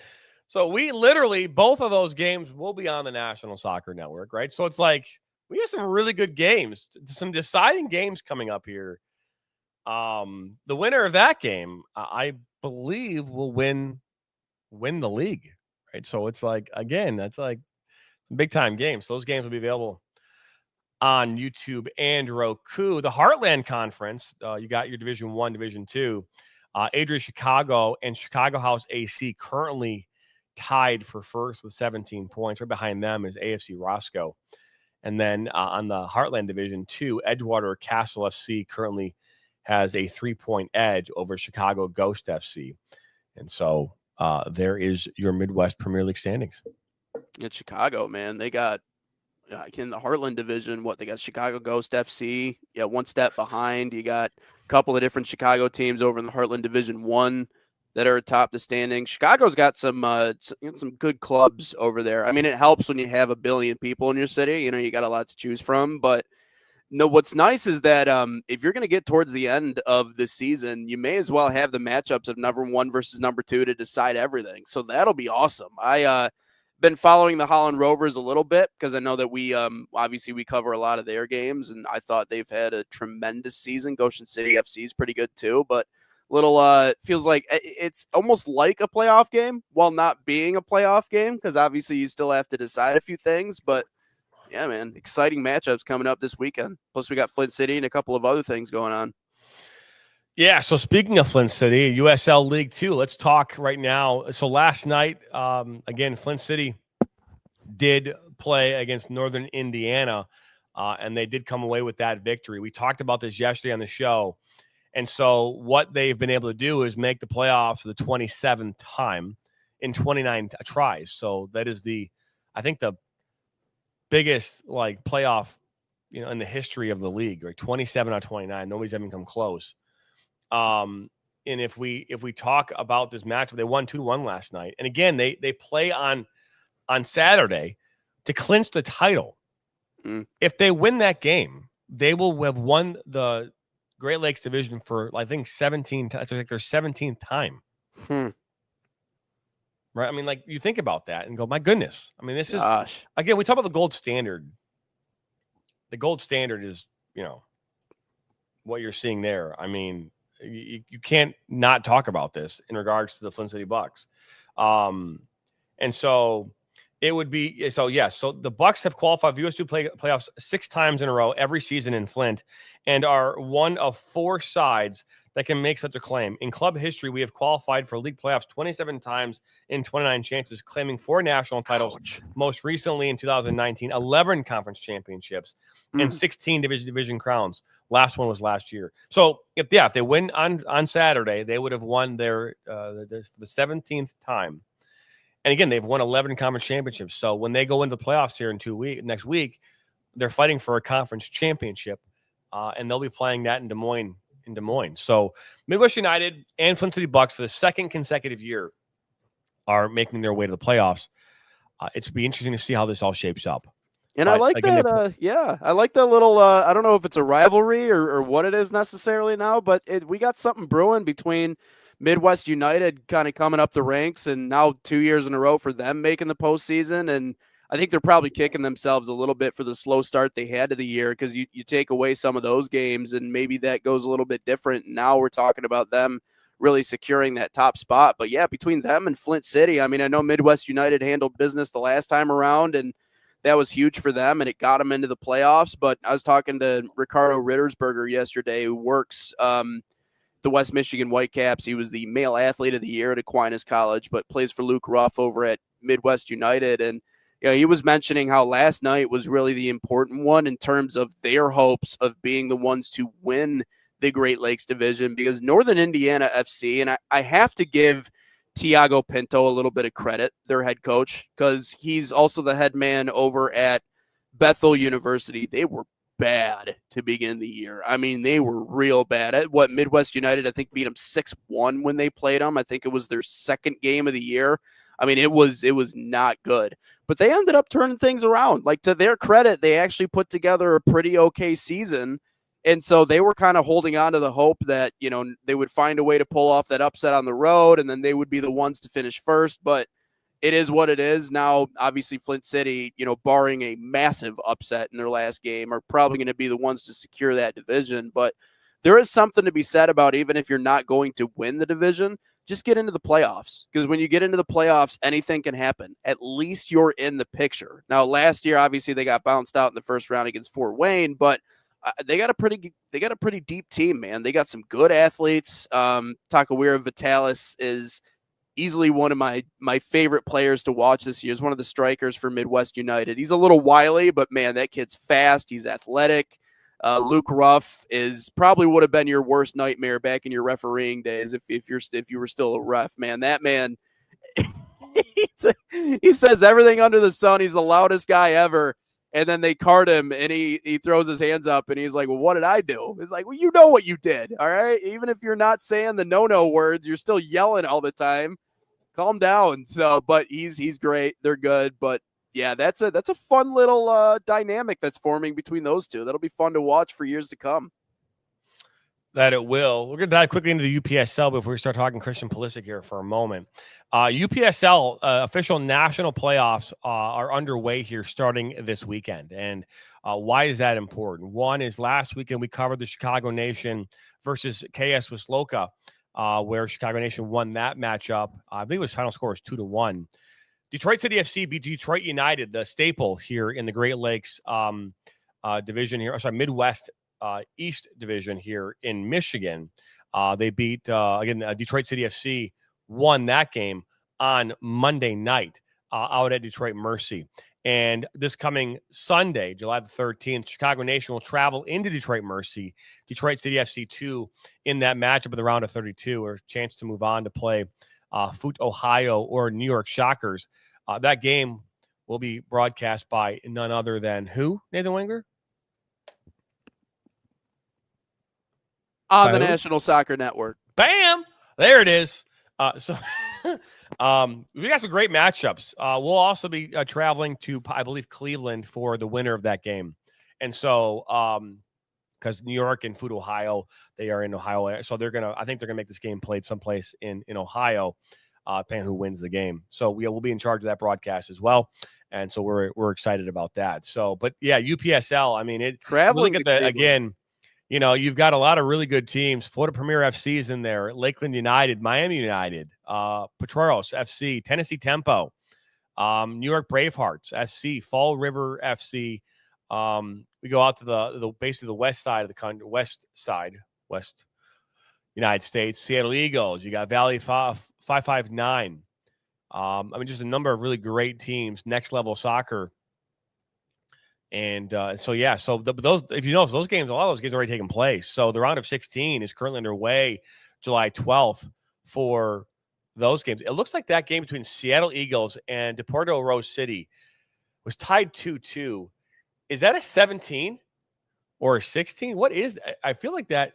So we literally, both of those games will be on the National Soccer Network, right? So it's like, we have some really good games, some deciding games coming up here. The winner of that game, I believe, will win the league, right? So it's like, again, that's like big time games. So those games will be available on YouTube and Roku. The Heartland Conference, you got your Division 1, Division 2. Adria Chicago and Chicago House AC currently tied for first with 17 points. Right behind them is AFC Roscoe. And then on the Heartland Division 2, Edgewater Castle FC currently has a 3-point edge over Chicago Ghost FC. And so there is your Midwest Premier League standings. It's Chicago, man. They got in the Heartland Division, they got Chicago Ghost FC. Yeah, one step behind. You got a couple of different Chicago teams over in the Heartland Division 1 that are atop the standings. Chicago's got some good clubs over there. I mean, it helps when you have 1 billion people in your city. You got a lot to choose from. But no, what's nice is that if you're going to get towards the end of the season, you may as well have the matchups of number 1 versus number 2 to decide everything. So that'll be awesome. I been following the Holland Rovers a little bit because I know that we obviously we cover a lot of their games, and I thought they've had a tremendous season. Goshen City FC is pretty good too, but feels like it's almost like a playoff game while not being a playoff game because obviously you still have to decide a few things. But yeah, man, exciting matchups coming up this weekend. Plus we got Flint City and a couple of other things going on. Yeah, so speaking of Flint City, USL League 2, let's talk right now. So last night, again, Flint City did play against Northern Indiana, and they did come away with that victory. We talked about this yesterday on the show. And so what they've been able to do is make the playoffs for the 27th time in 29 tries. So that is I think the biggest playoff, in the history of the league, right? 27 out of 29. Nobody's even come close. And if we talk about this matchup, they won 2-1 last night. And again, they play on Saturday to clinch the title. If they win that game, they will have won the Great Lakes Division for, I think, 17 times. It's like their 17th time. Right? I mean, you think about that and go, my goodness. I mean, this is, again, we talk about the gold standard. The gold standard is, what you're seeing there. I mean, you can't not talk about this in regards to the Flint City Bucks. And so it would be, so the Bucks have qualified for US2 playoffs 6 times in a row every season in Flint and are one of 4 sides that can make such a claim. In club history, we have qualified for league playoffs 27 times in 29 chances, claiming 4 national titles. Most recently in 2019, 11 conference championships and 16 division crowns. Last one was last year. So if they win on Saturday, they would have won their the 17th time. And again, they've won 11 conference championships. So when they go into the playoffs here next week, they're fighting for a conference championship, and they'll be playing that in Des Moines. So Midwest United and Flint City Bucks for the 2nd consecutive year are making their way to the playoffs. It's be interesting to see how this all shapes up. And I like that. I like that little. I don't know if it's a rivalry or what it is necessarily now, but we got something brewing between Midwest United kind of coming up the ranks, and now 2 years in a row for them making the postseason. And I think they're probably kicking themselves a little bit for the slow start they had to the year because you take away some of those games and maybe that goes a little bit different. Now we're talking about them really securing that top spot. But yeah, between them and Flint City, I mean, I know Midwest United handled business the last time around and that was huge for them and it got them into the playoffs. But I was talking to Ricardo Rittersberger yesterday, who works the West Michigan Whitecaps. He was the male athlete of the year at Aquinas College, but plays for Luke Ruff over at Midwest United. And he was mentioning how last night was really the important one in terms of their hopes of being the ones to win the Great Lakes Division, because Northern Indiana FC, and I have to give Tiago Pinto a little bit of credit, their head coach, because he's also the head man over at Bethel University. They were bad to begin the year. I mean, they were real bad. At Midwest United, I think, beat them 6-1 when they played them. I think it was their 2nd game of the year. I mean, it was not good. But they ended up turning things around. To their credit, they actually put together a pretty okay season. And so they were kind of holding on to the hope that, they would find a way to pull off that upset on the road, and then they would be the ones to finish first. But it is what it is. Now, obviously, Flint City, barring a massive upset in their last game, are probably going to be the ones to secure that division. But there is something to be said about, even if you're not going to win the division, just get into the playoffs, because when you get into the playoffs, anything can happen. At least you're in the picture. Now, last year, obviously, they got bounced out in the first round against Fort Wayne, but they got a pretty deep team, man. They got some good athletes. Takawira Vitalis is easily one of my favorite players to watch this year. He's one of the strikers for Midwest United. He's a little wily, but man, that kid's fast. He's athletic. Luke Ruff is probably would have been your worst nightmare back in your refereeing days if you were still a ref, man. That man, he says everything under the sun. He's the loudest guy ever. And then they card him, and he throws his hands up, and he's like, well, what did I do? It's like, well, you know what you did, all right? Even if you're not saying the no-no words, you're still yelling all the time. Calm down. So, but he's great. They're good. But, yeah, that's a fun little dynamic that's forming between those two. That'll be fun to watch for years to come. That it will. We're going to dive quickly into the UPSL before we start talking Christian Pulisic here for a moment. UPSL official national playoffs are underway here starting this weekend. And why is that important? One is last weekend we covered the Chicago Nation versus KS Wisloka, where Chicago Nation won that matchup. I think it was final score was 2-1. Detroit City FC beat Detroit United, the staple here in the Great Lakes division here. Sorry, Midwest East Division here in Michigan. They beat, Detroit City FC won that game on Monday night out at Detroit Mercy. And this coming Sunday, July the 13th, Chicago Nation will travel into Detroit Mercy, Detroit City FC 2 in that matchup of the round of 32, or a chance to move on to play Foot Ohio or New York Shockers. That game will be broadcast by none other than who, Nathan Wengler? On the National Soccer Network. Bam! There it is. So we got some great matchups. We'll also be traveling to, I believe, Cleveland for the winner of that game. And so, because New York and Foot Ohio, they are in Ohio. So I think they're going to make this game played someplace in Ohio, depending on who wins the game. So we'll be in charge of that broadcast as well. And so we're excited about that. So, but yeah, UPSL, I mean, traveling look at again, you know, you've got a lot of really good teams. Florida Premier FC is in there. Lakeland United, Miami United, Potreros FC, Tennessee Tempo, New York Bravehearts, SC, Fall River FC. We go out to the basically the west side of the country, west United States. Seattle Eagles. You got Valley 559. I mean, just a number of really great teams. Next Level Soccer. And so those, if you know, those games, a lot of those games are already taking place. So the round of 16 is currently underway July 12th for those games. It looks like that game between Seattle Eagles and Deportivo Rose City was tied 2-2. Is that a 17 or a 16? What is that? I feel like that.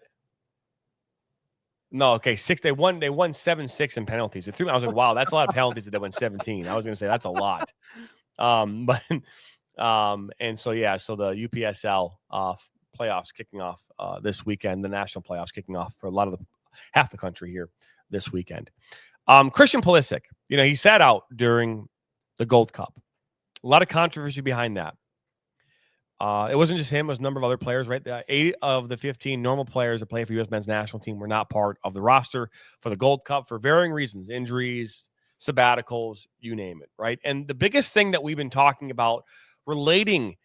No, okay, 6. They won 7-6 in penalties. It threw me. I was like, wow, that's a lot of penalties that they won 17. I was going to say that's a lot. And so, yeah, so the UPSL playoffs kicking off this weekend, the national playoffs kicking off for half the country here this weekend. Christian Pulisic, you know, he sat out during the Gold Cup. A lot of controversy behind that. It wasn't just him, it was a number of other players, right? 8 of the 15 normal players that play for U.S. men's national team were not part of the roster for the Gold Cup for varying reasons, injuries, sabbaticals, you name it, right? And the biggest thing that we've been talking about relating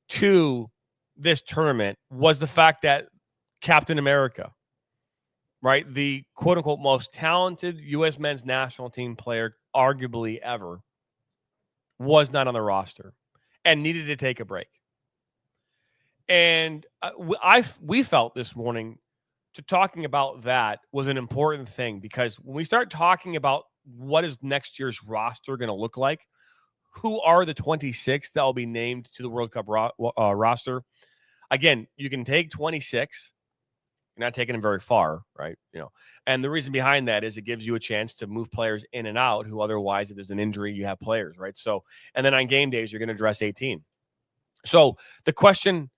to this tournament was the fact that Captain America, right, the quote-unquote most talented U.S. men's national team player arguably ever, was not on the roster and needed to take a break. And we felt this morning to talking about that was an important thing, because when we start talking about what is next year's roster going to look like, who are the 26 that will be named to the World Cup roster? Again, you can take 26. You're not taking them very far, right? You know, and the reason behind that is it gives you a chance to move players in and out who otherwise, if there's an injury, you have players, right? So, and then on game days, you're going to dress 18. So the question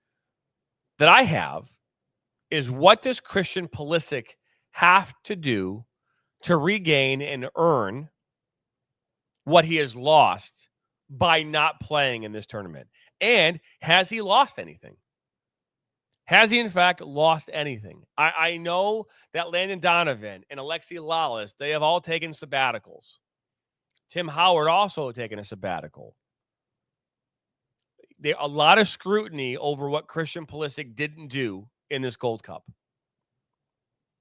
that I have is, what does Christian Pulisic have to do to regain and earn what he has lost by not playing in this tournament? And has he lost anything? Has he, in fact, lost anything? I know that Landon Donovan and Alexi Lalas, they have all taken sabbaticals. Tim Howard also taken a sabbatical. a lot of scrutiny over what Christian Pulisic didn't do in this Gold Cup.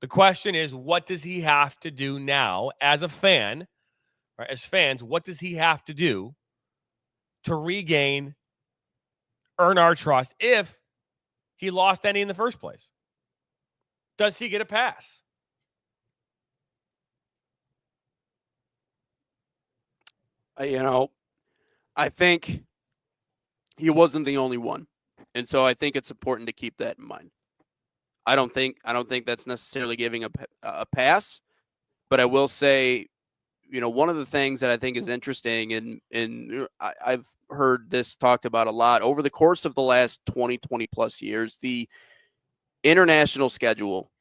The question is, what does he have to do now as a fan, right? As fans, what does he have to do to regain, earn our trust if he lost any in the first place? Does he get a pass? I think he wasn't the only one. And so I think it's important to keep that in mind. I don't think that's necessarily giving a pass, but I will say, one of the things that I think is interesting, and I've heard this talked about a lot over the course of the last 20 plus years, the international schedule,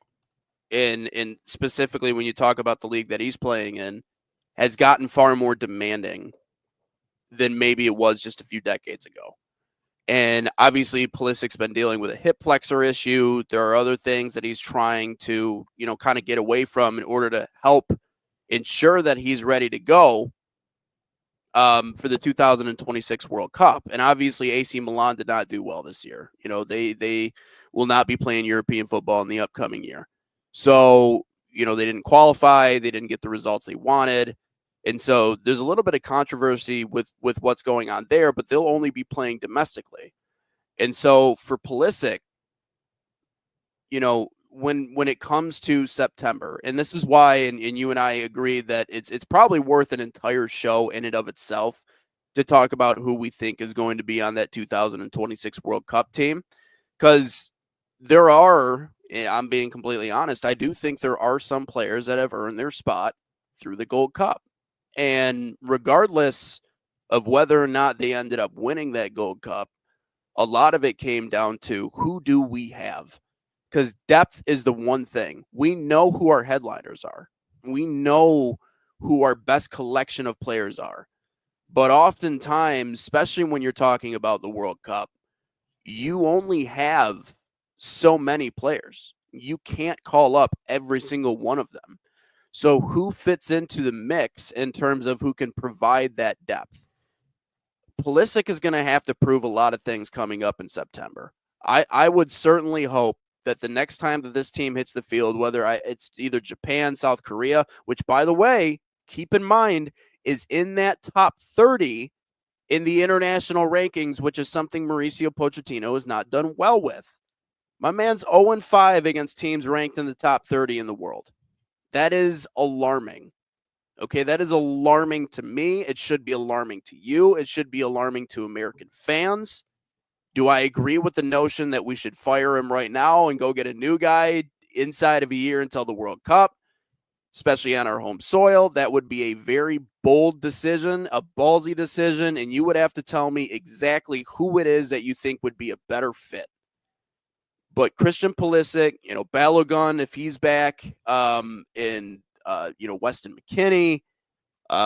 and specifically when you talk about the league that he's playing in, has gotten far more demanding than maybe it was just a few decades ago. And obviously, Pulisic's been dealing with a hip flexor issue. There are other things that he's trying to, kind of get away from in order to help ensure that he's ready to go for the 2026 World Cup. And obviously, AC Milan did not do well this year. They will not be playing European football in the upcoming year. So, they didn't qualify. They didn't get the results they wanted. And so there's a little bit of controversy with what's going on there, but they'll only be playing domestically. And so for Pulisic, when it comes to September, and this is why, and you and I agree that it's probably worth an entire show in and of itself to talk about who we think is going to be on that 2026 World Cup team. Because there are, I'm being completely honest, I do think there are some players that have earned their spot through the Gold Cup. And regardless of whether or not they ended up winning that Gold Cup, a lot of it came down to who do we have? Because depth is the one thing. We know who our headliners are. We know who our best collection of players are. But oftentimes, especially when you're talking about the World Cup, you only have so many players. You can't call up every single one of them. So who fits into the mix in terms of who can provide that depth? Pulisic is going to have to prove a lot of things coming up in September. I would certainly hope that the next time that this team hits the field, whether it's either Japan, South Korea, which, by the way, keep in mind, is in that top 30 in the international rankings, which is something Mauricio Pochettino has not done well with. My man's 0-5 against teams ranked in the top 30 in the world. That is alarming. Okay, that is alarming to me. It should be alarming to you. It should be alarming to American fans. Do I agree with the notion that we should fire him right now and go get a new guy inside of a year until the World Cup, especially on our home soil? That would be a very bold decision, a ballsy decision, and you would have to tell me exactly who it is that you think would be a better fit. But Christian Pulisic, Balogun, if he's back, and Weston McKennie,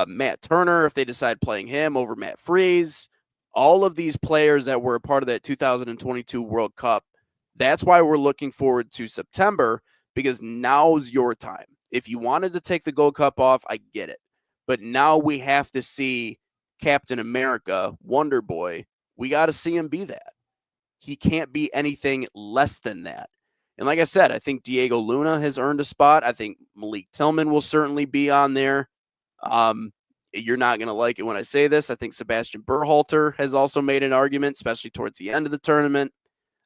Matt Turner, if they decide playing him over Matt Freese, all of these players that were a part of that 2022 World Cup, that's why we're looking forward to September, because now's your time. If you wanted to take the Gold Cup off, I get it. But now we have to see Captain America, Wonder Boy. We got to see him be that. He can't be anything less than that. And like I said, I think Diego Luna has earned a spot. I think Malik Tillman will certainly be on there. You're not going to like it when I say this. I think Sebastian Berhalter has also made an argument, especially towards the end of the tournament.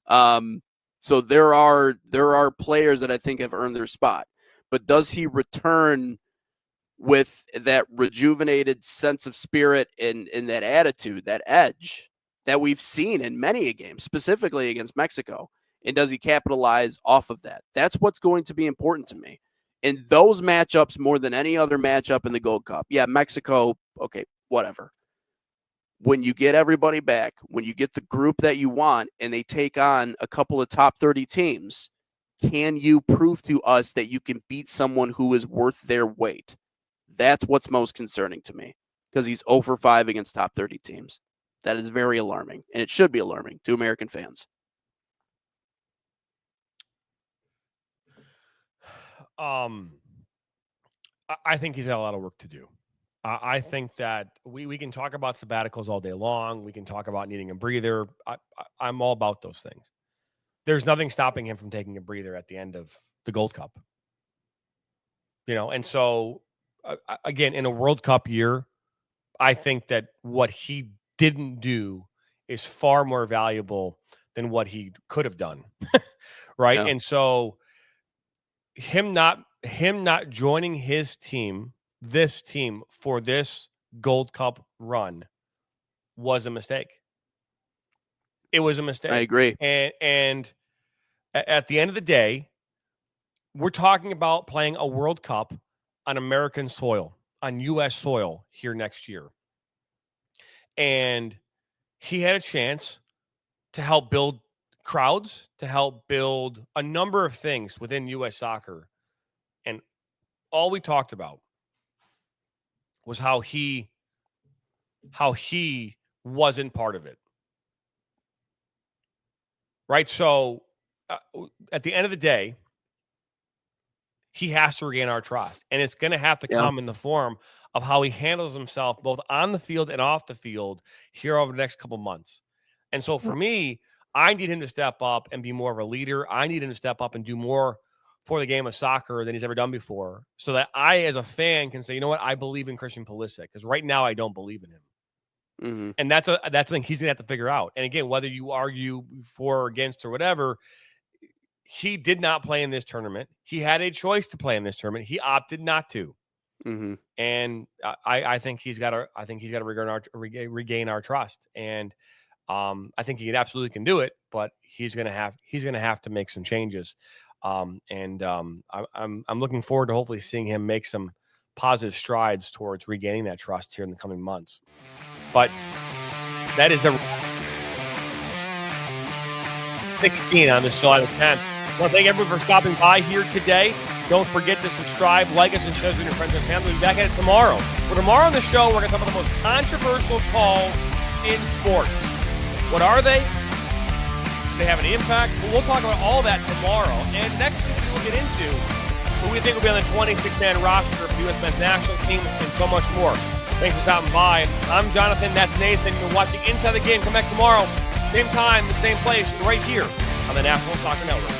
So there are players that I think have earned their spot. But does he return with that rejuvenated sense of spirit and that attitude, that edge that we've seen in many a game, specifically against Mexico? And does he capitalize off of that? That's what's going to be important to me. In those matchups, more than any other matchup in the Gold Cup. Yeah, Mexico, okay, whatever. When you get everybody back, when you get the group that you want, and they take on a couple of top 30 teams, can you prove to us that you can beat someone who is worth their weight? That's what's most concerning to me, because he's 0-5 against top 30 teams. That is very alarming, and it should be alarming to American fans. I think he's got a lot of work to do. I think that we can talk about sabbaticals all day long. We can talk about needing a breather. I'm all about those things. There's nothing stopping him from taking a breather at the end of the Gold Cup. And so, again, in a World Cup year, I think that what he didn't do is far more valuable than what he could have done. Right. Yeah. And so him not joining his team, this team, for this Gold Cup run was a mistake. It was a mistake. I agree. And at the end of the day, we're talking about playing a World Cup on American soil, on U.S. soil here next year. And he had a chance to help build crowds, to help build a number of things within U.S. soccer. And all we talked about was how he wasn't part of it. Right? So at the end of the day, he has to regain our trust. And it's going to have to come in the form of how he handles himself both on the field and off the field here over the next couple months. And so for me, I need him to step up and be more of a leader. I need him to step up and do more for the game of soccer than he's ever done before, so that I, as a fan, can say, you know what, I believe in Christian Pulisic, because right now I don't believe in him. Mm-hmm. And that's the thing he's going to have to figure out. And again, whether you argue for or against or whatever, he did not play in this tournament. He had a choice to play in this tournament. He opted not to. Mm-hmm. And I think he's got to regain our trust. And I think he absolutely can do it, but he's going to have to make some changes. I'm looking forward to hopefully seeing him make some positive strides towards regaining that trust here in the coming months. But that is the 16 on this July the 10th. I want to thank everyone for stopping by here today. Don't forget to subscribe, like us, and share us with your friends and family. We'll be back at it tomorrow. Well, tomorrow on the show, we're going to talk about the most controversial calls in sports. What are they? Do they have any impact? Well, we'll talk about all that tomorrow. And next week, we'll get into who we think will be on the 26-man roster of the U.S. men's national team and so much more. Thanks for stopping by. I'm Jonathan. That's Nathan. You're watching Inside the Game. Come back tomorrow. Same time, the same place, right here on the National Soccer Network.